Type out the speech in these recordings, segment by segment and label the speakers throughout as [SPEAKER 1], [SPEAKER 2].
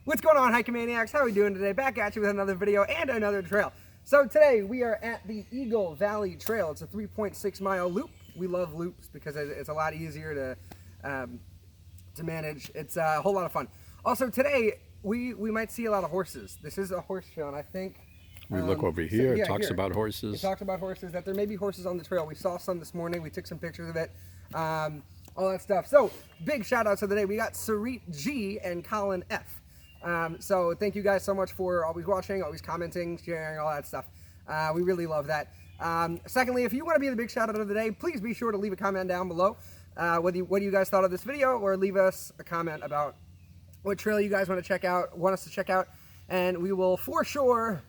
[SPEAKER 1] What's going on, Hike-a-maniacs? How are we doing today? Back at you with another video and another trail. So today we are at the Eagle Valley Trail. It's a 3.6 mile loop. We love loops because it's a lot easier to manage. It's a whole lot of fun. Also today we might see a lot of horses. This is a horse trail, and I think
[SPEAKER 2] we look over here. It talks about horses.
[SPEAKER 1] It talks about horses, that there may be horses on the trail. We saw some this morning. We took some pictures of it. All that stuff. So big shout outs to today. We got Sarit G and Colin F. So thank you guys so much for always watching, always commenting, sharing, all that stuff. We really love that. Secondly, if you want to be the big shout out of the day, please be sure to leave a comment down below. What you guys thought of this video, or leave us a comment about what trail you guys want us to check out, and we will for sure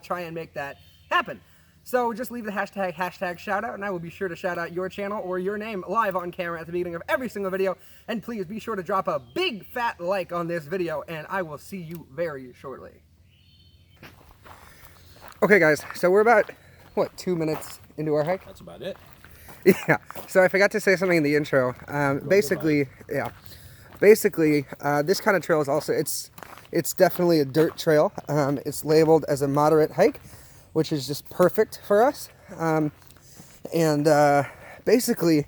[SPEAKER 1] try and make that happen. So just leave the hashtag shout out, and I will be sure to shout out your channel or your name live on camera at the beginning of every single video. And please be sure to drop a big fat like on this video, and I will see you very shortly. Okay guys, so we're about, what, 2 minutes into our hike?
[SPEAKER 2] That's about it.
[SPEAKER 1] Yeah, so I forgot to say something in the intro. Basically, this kind of trail is also, it's definitely a dirt trail. It's labeled as a moderate hike, which is just perfect for us. Basically,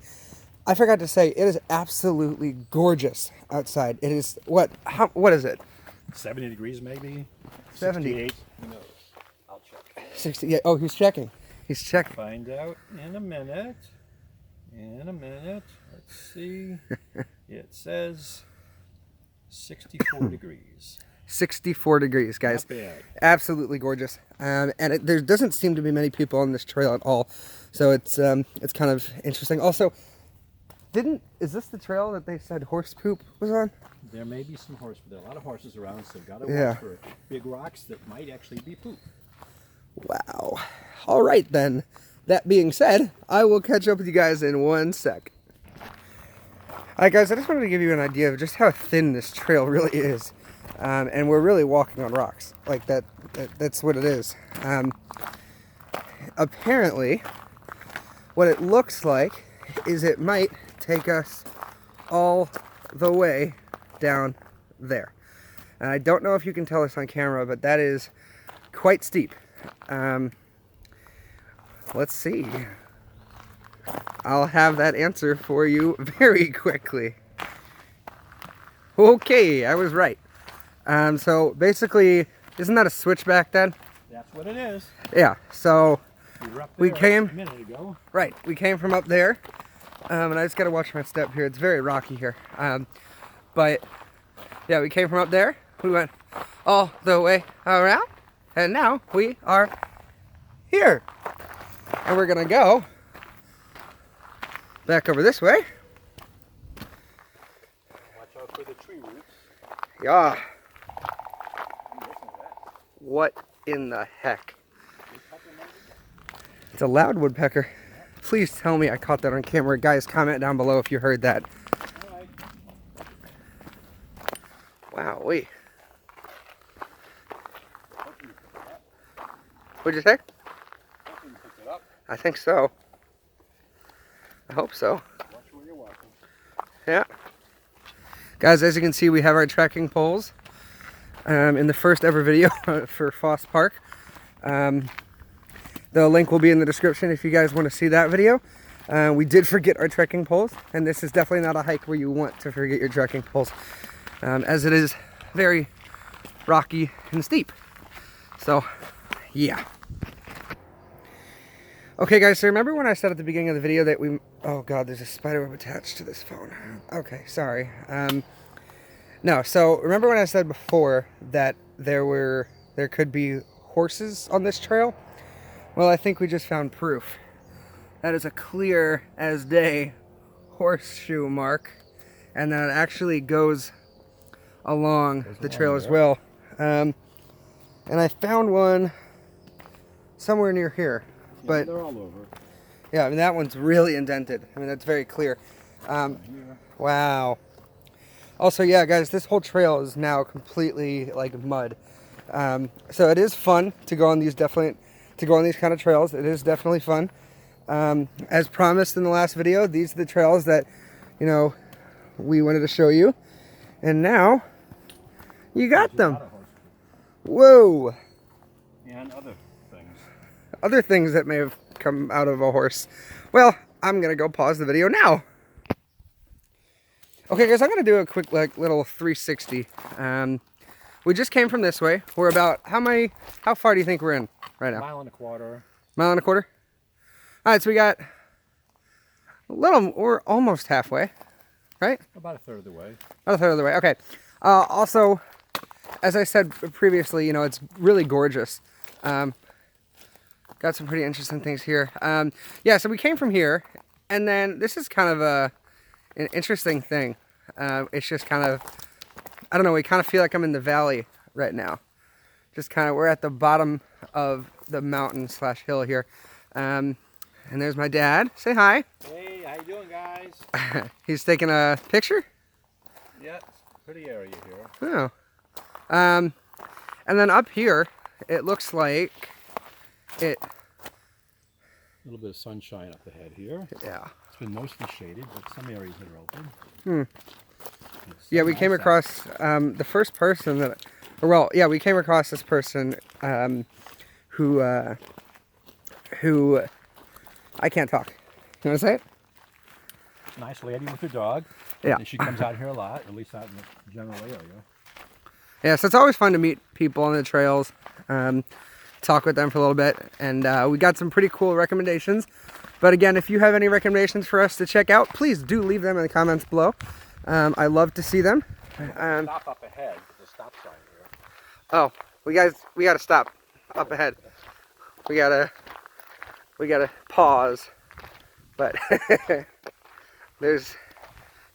[SPEAKER 1] I forgot to say, it is absolutely gorgeous outside. It is, what is it?
[SPEAKER 2] 70 degrees maybe?
[SPEAKER 1] 70.
[SPEAKER 2] 68. Who knows? I'll check.
[SPEAKER 1] 60, yeah, oh, he's checking. He's checking.
[SPEAKER 2] Find out in a minute. Let's see. It says 64 degrees.
[SPEAKER 1] 64 degrees, guys.
[SPEAKER 2] Not bad.
[SPEAKER 1] Absolutely gorgeous. And there doesn't seem to be many people on this trail at all, so it's kind of interesting. Also, is this the trail that they said horse poop was on?
[SPEAKER 2] There may be some horse, but there are a lot of horses around, so got to
[SPEAKER 1] Yeah.
[SPEAKER 2] watch for big rocks that might actually be poop.
[SPEAKER 1] Wow. All right then. That being said, I will catch up with you guys in 1 sec. Alright guys, I just wanted to give you an idea of just how thin this trail really is. And we're really walking on rocks. Like that's what it is. Apparently, what it looks like is it might take us all the way down there. And I don't know if you can tell this on camera, but that is quite steep. Let's see. I'll have that answer for you very quickly. Okay, I was right. So basically, isn't that a switchback then?
[SPEAKER 2] That's what it is.
[SPEAKER 1] Yeah, so
[SPEAKER 2] We came a minute ago.
[SPEAKER 1] Right, we came from up there. And I just gotta watch my step here. It's very rocky here. But yeah, we came from up there. We went all the way around. And now we are here. And we're gonna go back over this way.
[SPEAKER 2] Watch out for the tree roots.
[SPEAKER 1] Yeah. What in the heck? It's a loud woodpecker. Please tell me I caught that on camera. Guys, comment down below if you heard that.
[SPEAKER 2] Right.
[SPEAKER 1] Wow, wait. What'd you say? I think so. I hope so.
[SPEAKER 2] Watch where you're walking.
[SPEAKER 1] Yeah. Guys, as you can see, we have our trekking poles in the first ever video for Foss Park. The link will be in the description if you guys want to see that video. We did forget our trekking poles, and this is definitely not a hike where you want to forget your trekking poles, as it is very rocky and steep. So, yeah. Okay guys, so remember when I said at the beginning of the video that oh god, there's a spiderweb attached to this phone. Okay, sorry. No, so remember when I said before that there could be horses on this trail? Well, I think we just found proof. That is a clear as day horseshoe mark, and that it actually goes along the trail as well. And I found one somewhere near here. But
[SPEAKER 2] they're all over.
[SPEAKER 1] Yeah, I mean, that one's really indented. I mean, that's very clear. Wow. Also, yeah, guys, this whole trail is now completely like mud. So it is fun to go on these kind of trails. It is definitely fun. As promised in the last video, these are the trails that, you know, we wanted to show you. And now You got
[SPEAKER 2] There's a
[SPEAKER 1] them.
[SPEAKER 2] lot of horses.
[SPEAKER 1] Whoa.
[SPEAKER 2] And other things.
[SPEAKER 1] Other things that may have come out of a horse. Well, I'm gonna go pause the video now. Okay, guys, I'm gonna do a quick little 360. We just came from this way. We're about how far do you think we're in right now?
[SPEAKER 2] Mile and a quarter.
[SPEAKER 1] Mile and a quarter. All right, so we got we're almost halfway, right?
[SPEAKER 2] About a third of the way.
[SPEAKER 1] About a third of the way. Okay. Also, as I said previously, you know, it's really gorgeous. Got some pretty interesting things here. Yeah, so we came from here, and then this is kind of an interesting thing. It's just kind of, I don't know, we kind of feel like I'm in the valley right now. Just kind of, we're at the bottom of the mountain / hill here. And there's my dad. Say hi.
[SPEAKER 2] Hey, how you doing, guys?
[SPEAKER 1] He's taking a picture?
[SPEAKER 2] Yeah, it's a pretty area here.
[SPEAKER 1] Oh. And then up here, it looks like it.
[SPEAKER 2] A little bit of sunshine up ahead here.
[SPEAKER 1] Yeah.
[SPEAKER 2] It's been mostly shaded, but some areas that are open.
[SPEAKER 1] Yeah, we came across the first person that, or well, yeah, we came across this person who I can't talk. You want to say it?
[SPEAKER 2] Nice lady with her dog.
[SPEAKER 1] Yeah.
[SPEAKER 2] And she comes out here a lot, at least out in the general area.
[SPEAKER 1] Yeah, so it's always fun to meet people on the trails, talk with them for a little bit, and we got some pretty cool recommendations. But again, if you have any recommendations for us to check out, please do leave them in the comments below. I love to see them.
[SPEAKER 2] Stop up ahead. There's a stop sign here.
[SPEAKER 1] Oh, we gotta stop up ahead. We gotta pause. But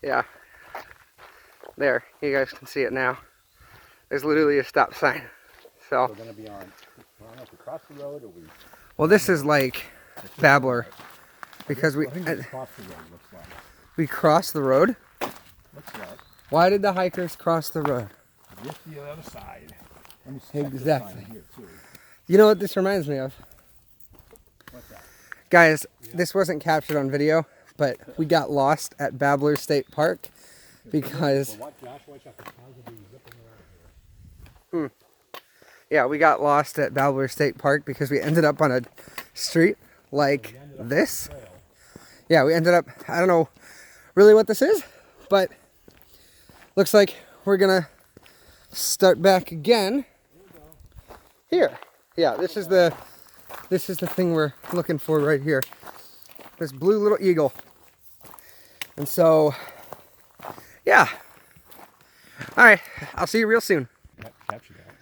[SPEAKER 1] yeah, there, you guys can see it now. There's literally a stop sign. So
[SPEAKER 2] We're gonna be on. I don't know if we cross the road or we.
[SPEAKER 1] well, this is like Babbler because
[SPEAKER 2] I think we cross the road. Looks like.
[SPEAKER 1] we crossed the road.
[SPEAKER 2] Looks like.
[SPEAKER 1] Why did the hikers cross the road?
[SPEAKER 2] Just the other side. Let me check this
[SPEAKER 1] Exactly.
[SPEAKER 2] sign here too.
[SPEAKER 1] You know what this reminds me of?
[SPEAKER 2] What's that?
[SPEAKER 1] Guys, this wasn't captured on video, but we got lost at Babbler State Park because,
[SPEAKER 2] Watch out for cars will be zipping around here.
[SPEAKER 1] yeah, we got lost at Babbler State Park because we ended up on a street like this. Yeah, we ended up, I don't know really what this is, but looks like we're gonna start back again here. Yeah, this is the thing we're looking for right here. This blue little eagle. And so, yeah. All right, I'll see you real soon.
[SPEAKER 2] Capture that.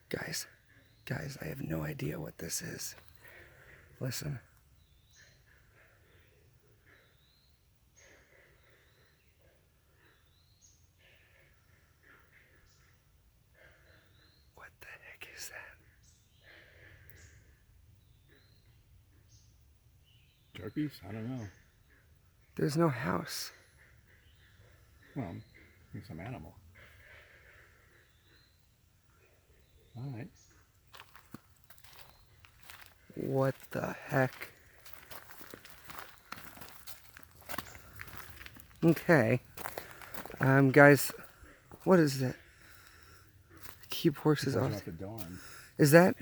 [SPEAKER 1] Guys, I have no idea what this is. Listen. What the heck is that?
[SPEAKER 2] Turkeys? I don't know.
[SPEAKER 1] There's no house.
[SPEAKER 2] Well, I think some animal. All right.
[SPEAKER 1] What the heck? Okay. Guys, what is that? Keep horses off.
[SPEAKER 2] Off the dawn.
[SPEAKER 1] Is that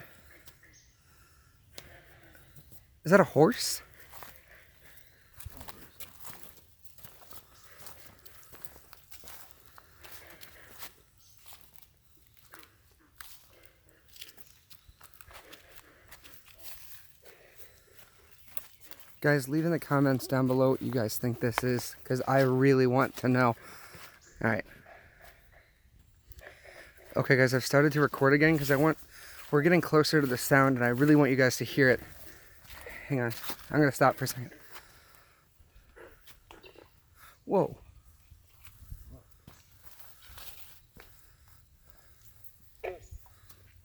[SPEAKER 1] a horse? Guys, leave in the comments down below what you guys think this is, because I really want to know. All right. Okay, guys, I've started to record again because we're getting closer to the sound, and I really want you guys to hear it. Hang on. I'm going to stop for a second. Whoa.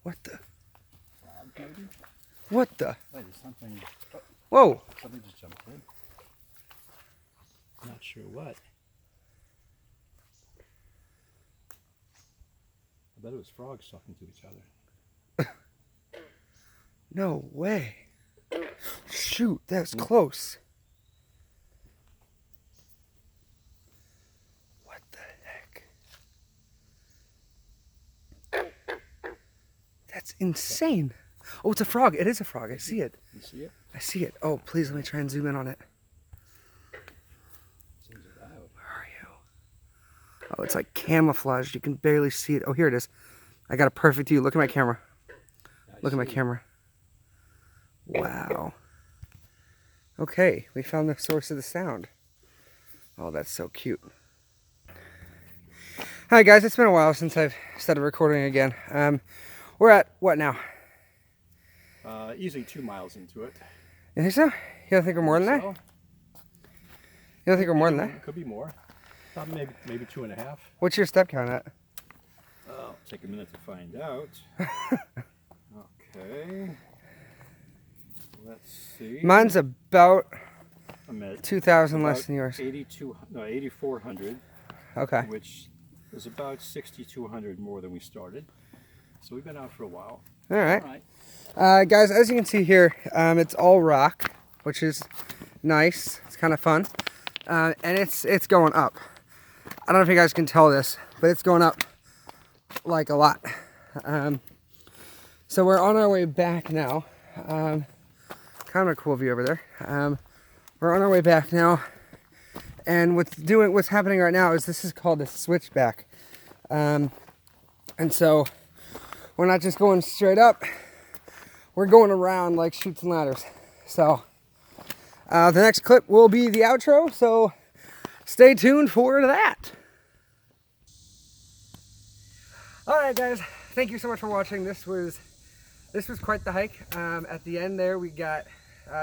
[SPEAKER 1] What the? What the?
[SPEAKER 2] Wait, there's something.
[SPEAKER 1] Whoa.
[SPEAKER 2] Something just jumped in. Not sure what. I bet it was frogs talking to each other.
[SPEAKER 1] No way. Shoot, that's close. What the heck? That's insane. Oh, it's a frog. It is a frog. I see it.
[SPEAKER 2] You see it?
[SPEAKER 1] I see it. Oh, please let me try and zoom in on it.
[SPEAKER 2] Seems loud.
[SPEAKER 1] Where are you? Oh, it's like camouflaged. You can barely see it. Oh, here it is. I got a perfect view. Look at my camera. Look at my camera. Wow. Okay, we found the source of the sound. Oh, that's so cute. Hi guys, it's been a while since I've started recording again. We're at what now?
[SPEAKER 2] Easily 2 miles into it.
[SPEAKER 1] You think so? You don't think we're more than that? You don't think we're more than that?
[SPEAKER 2] Could be more. Maybe 2.5.
[SPEAKER 1] What's your step count at?
[SPEAKER 2] I'll take a minute to find out. Okay. Let's see.
[SPEAKER 1] Mine's about
[SPEAKER 2] I'm at
[SPEAKER 1] 2,000 less than yours.
[SPEAKER 2] 8,400.
[SPEAKER 1] Okay.
[SPEAKER 2] Which is about 6,200 more than we started. So we've been out for a while.
[SPEAKER 1] All right.
[SPEAKER 2] All right.
[SPEAKER 1] Guys, as you can see here, it's all rock, which is nice. It's kind of fun. And it's going up. I don't know if you guys can tell this, but it's going up like a lot. So we're on our way back now. Kind of a cool view over there. We're on our way back now. And what's happening right now is this is called a switchback. And so we're not just going straight up. We're going around like chutes and ladders. So the next clip will be the outro. So stay tuned for that. All right, guys. Thank you so much for watching. This was quite the hike. At the end there, we got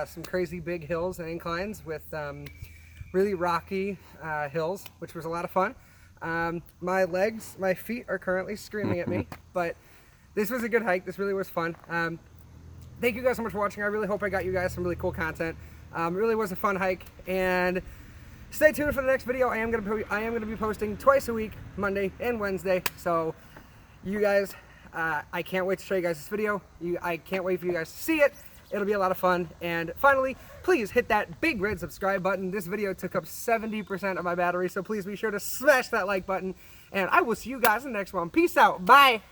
[SPEAKER 1] some crazy big hills and inclines with really rocky hills, which was a lot of fun. My feet are currently screaming at me, but this was a good hike. This really was fun. Thank you guys so much for watching. I really hope I got you guys some really cool content. It really was a fun hike, and stay tuned for the next video. I am gonna be posting twice a week, Monday and Wednesday. So you guys, I can't wait to show you guys this video. I can't wait for you guys to see it. It'll be a lot of fun. And finally, please hit that big red subscribe button. This video took up 70% of my battery, so please be sure to smash that like button. And I will see you guys in the next one. Peace out. Bye.